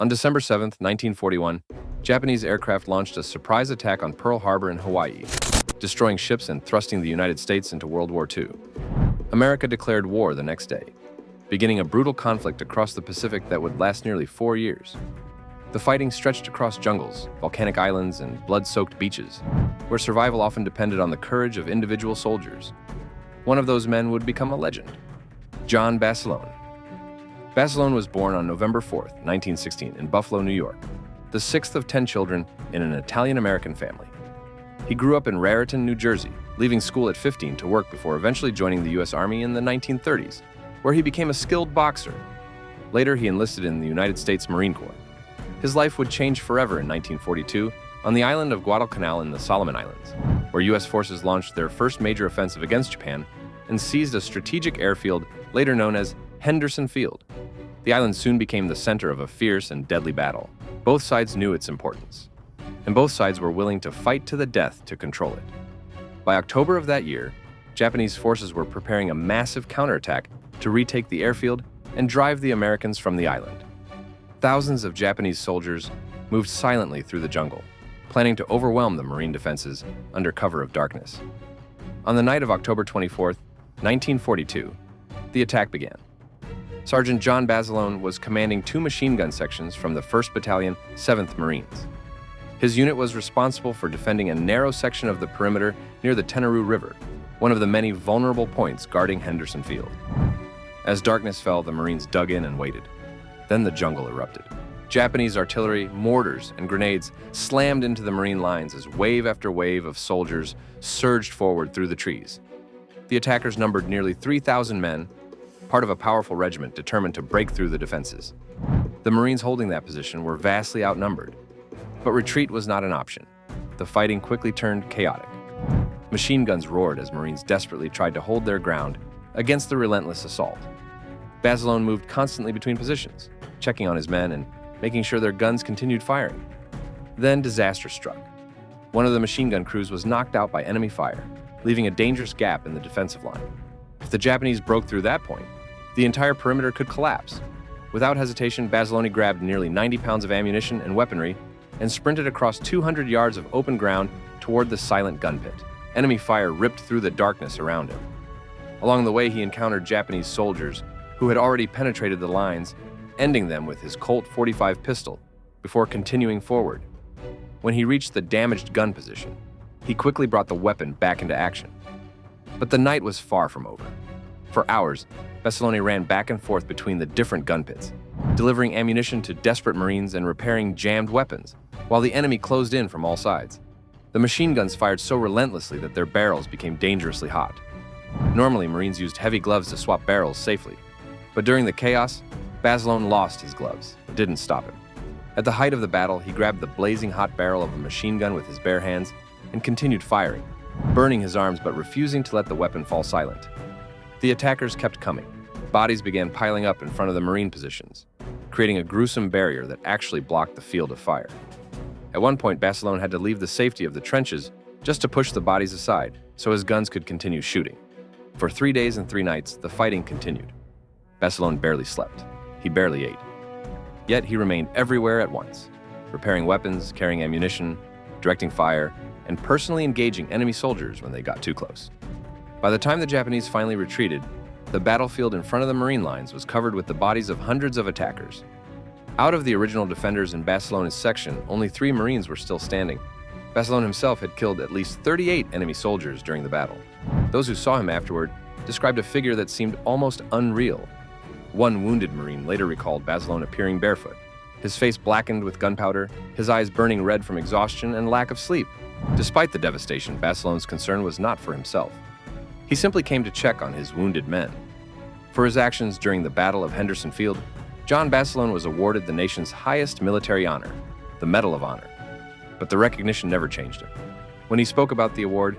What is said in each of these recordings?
On December 7, 1941, Japanese aircraft launched a surprise attack on Pearl Harbor in Hawaii, destroying ships and thrusting the United States into World War II. America declared war the next day, beginning a brutal conflict across the Pacific that would last nearly 4 years. The fighting stretched across jungles, volcanic islands, and blood-soaked beaches, where survival often depended on the courage of individual soldiers. One of those men would become a legend: John Basilone. Basilone was born on November 4, 1916, in Buffalo, New York, the sixth of 10 children in an Italian-American family. He grew up in Raritan, New Jersey, leaving school at 15 to work before eventually joining the U.S. Army in the 1930s, where he became a skilled boxer. Later, he enlisted in the United States Marine Corps. His life would change forever in 1942 on the island of Guadalcanal in the Solomon Islands, where U.S. forces launched their first major offensive against Japan and seized a strategic airfield later known as Henderson Field. The island soon became the center of a fierce and deadly battle. Both sides knew its importance, and both sides were willing to fight to the death to control it. By October of that year, Japanese forces were preparing a massive counterattack to retake the airfield and drive the Americans from the island. Thousands of Japanese soldiers moved silently through the jungle, planning to overwhelm the Marine defenses under cover of darkness. On the night of October 24, 1942, the attack began. Sergeant John Basilone was commanding 2 machine gun sections from the 1st Battalion, 7th Marines. His unit was responsible for defending a narrow section of the perimeter near the Tenarue River, one of the many vulnerable points guarding Henderson Field. As darkness fell, the Marines dug in and waited. Then the jungle erupted. Japanese artillery, mortars, and grenades slammed into the Marine lines as wave after wave of soldiers surged forward through the trees. The attackers numbered nearly 3,000 men, part of a powerful regiment determined to break through the defenses. The Marines holding that position were vastly outnumbered, but retreat was not an option. The fighting quickly turned chaotic. Machine guns roared as Marines desperately tried to hold their ground against the relentless assault. Basilone moved constantly between positions, checking on his men and making sure their guns continued firing. Then disaster struck. One of the machine gun crews was knocked out by enemy fire, leaving a dangerous gap in the defensive line. If the Japanese broke through that point, the entire perimeter could collapse. Without hesitation, Basilone grabbed nearly 90 pounds of ammunition and weaponry and sprinted across 200 yards of open ground toward the silent gun pit. Enemy fire ripped through the darkness around him. Along the way, he encountered Japanese soldiers who had already penetrated the lines, ending them with his Colt .45 pistol before continuing forward. When he reached the damaged gun position, he quickly brought the weapon back into action. But the night was far from over. For hours, Basilone ran back and forth between the different gun pits, delivering ammunition to desperate Marines and repairing jammed weapons, while the enemy closed in from all sides. The machine guns fired so relentlessly that their barrels became dangerously hot. Normally, Marines used heavy gloves to swap barrels safely, but during the chaos, Basilone lost his gloves. It didn't stop him. At the height of the battle, he grabbed the blazing hot barrel of a machine gun with his bare hands and continued firing, burning his arms but refusing to let the weapon fall silent. The attackers kept coming. Bodies began piling up in front of the Marine positions, creating a gruesome barrier that actually blocked the field of fire. At one point, Basilone had to leave the safety of the trenches just to push the bodies aside so his guns could continue shooting. For 3 days and 3 nights, the fighting continued. Basilone barely slept. He barely ate. Yet he remained everywhere at once, repairing weapons, carrying ammunition, directing fire, and personally engaging enemy soldiers when they got too close. By the time the Japanese finally retreated, the battlefield in front of the Marine lines was covered with the bodies of hundreds of attackers. Out of the original defenders in Basilone's section, only 3 Marines were still standing. Basilone himself had killed at least 38 enemy soldiers during the battle. Those who saw him afterward described a figure that seemed almost unreal. One wounded Marine later recalled Basilone appearing barefoot, his face blackened with gunpowder, his eyes burning red from exhaustion and lack of sleep. Despite the devastation, Basilone's concern was not for himself. He simply came to check on his wounded men. For his actions during the Battle of Henderson Field, John Basilone was awarded the nation's highest military honor, the Medal of Honor. But the recognition never changed him. When he spoke about the award,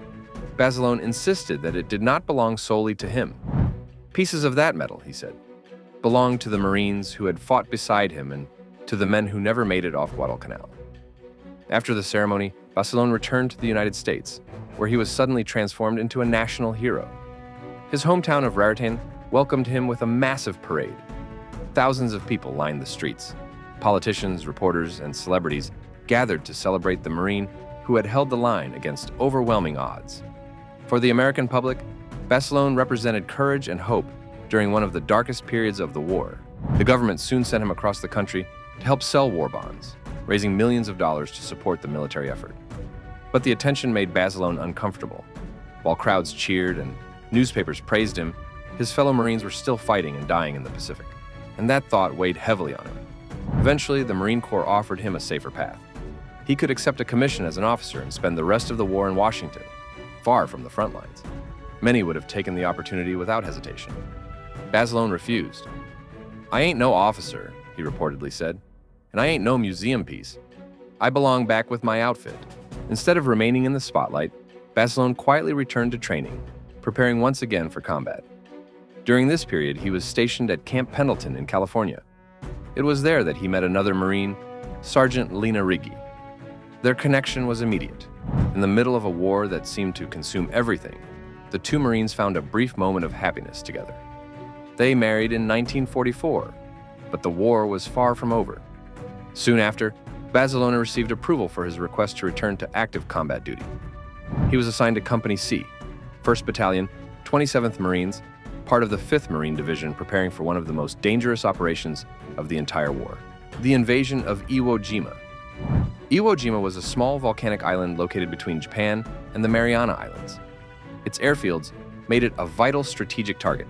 Basilone insisted that it did not belong solely to him. Pieces of that medal, he said, belonged to the Marines who had fought beside him and to the men who never made it off Guadalcanal. After the ceremony, Basilone returned to the United States, where he was suddenly transformed into a national hero. His hometown of Raritan welcomed him with a massive parade. Thousands of people lined the streets. Politicians, reporters, and celebrities gathered to celebrate the Marine who had held the line against overwhelming odds. For the American public, Basilone represented courage and hope during one of the darkest periods of the war. The government soon sent him across the country to help sell war bonds, raising millions of dollars to support the military effort. But the attention made Basilone uncomfortable. While crowds cheered and newspapers praised him, his fellow Marines were still fighting and dying in the Pacific, and that thought weighed heavily on him. Eventually, the Marine Corps offered him a safer path. He could accept a commission as an officer and spend the rest of the war in Washington, far from the front lines. Many would have taken the opportunity without hesitation. Basilone refused. "I ain't no officer," he reportedly said, "and I ain't no museum piece. I belong back with my outfit." Instead of remaining in the spotlight, Basilone quietly returned to training, preparing once again for combat. During this period, he was stationed at Camp Pendleton in California. It was there that he met another Marine, Sergeant Lena Riggi. Their connection was immediate. In the middle of a war that seemed to consume everything, the two Marines found a brief moment of happiness together. They married in 1944, but the war was far from over. Soon after, Basilone received approval for his request to return to active combat duty. He was assigned to Company C, 1st Battalion, 27th Marines, part of the 5th Marine Division, preparing for one of the most dangerous operations of the entire war, the invasion of Iwo Jima. Iwo Jima was a small volcanic island located between Japan and the Mariana Islands. Its airfields made it a vital strategic target,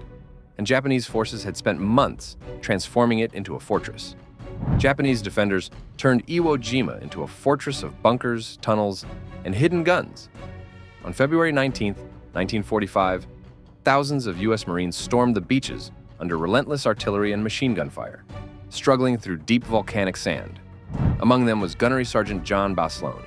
and Japanese forces had spent months transforming it into a fortress. Japanese defenders turned Iwo Jima into a fortress of bunkers, tunnels, and hidden guns. On February 19, 1945, thousands of U.S. Marines stormed the beaches under relentless artillery and machine gun fire, struggling through deep volcanic sand. Among them was Gunnery Sergeant John Basilone.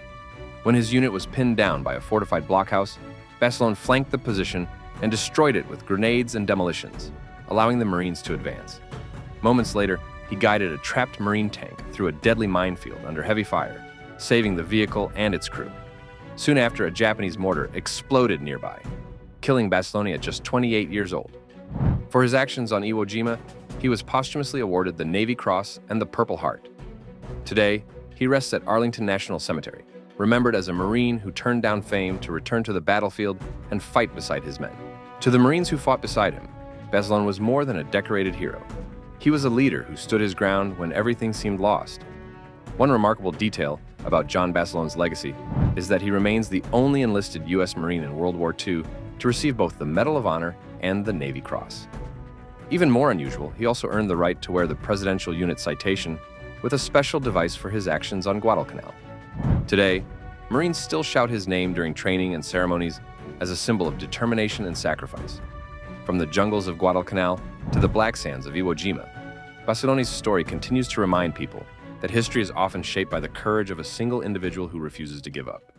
When his unit was pinned down by a fortified blockhouse, Basilone flanked the position and destroyed it with grenades and demolitions, allowing the Marines to advance. Moments later, he guided a trapped Marine tank through a deadly minefield under heavy fire, saving the vehicle and its crew. Soon after, a Japanese mortar exploded nearby, killing Basilone at just 28 years old. For his actions on Iwo Jima, he was posthumously awarded the Navy Cross and the Purple Heart. Today, he rests at Arlington National Cemetery, remembered as a Marine who turned down fame to return to the battlefield and fight beside his men. To the Marines who fought beside him, Basilone was more than a decorated hero. He was a leader who stood his ground when everything seemed lost. One remarkable detail about John Basilone's legacy is that he remains the only enlisted U.S. Marine in World War II to receive both the Medal of Honor and the Navy Cross. Even more unusual, he also earned the right to wear the Presidential Unit Citation with a special device for his actions on Guadalcanal. Today, Marines still shout his name during training and ceremonies as a symbol of determination and sacrifice. From the jungles of Guadalcanal to the black sands of Iwo Jima, Basilone's story continues to remind people that history is often shaped by the courage of a single individual who refuses to give up.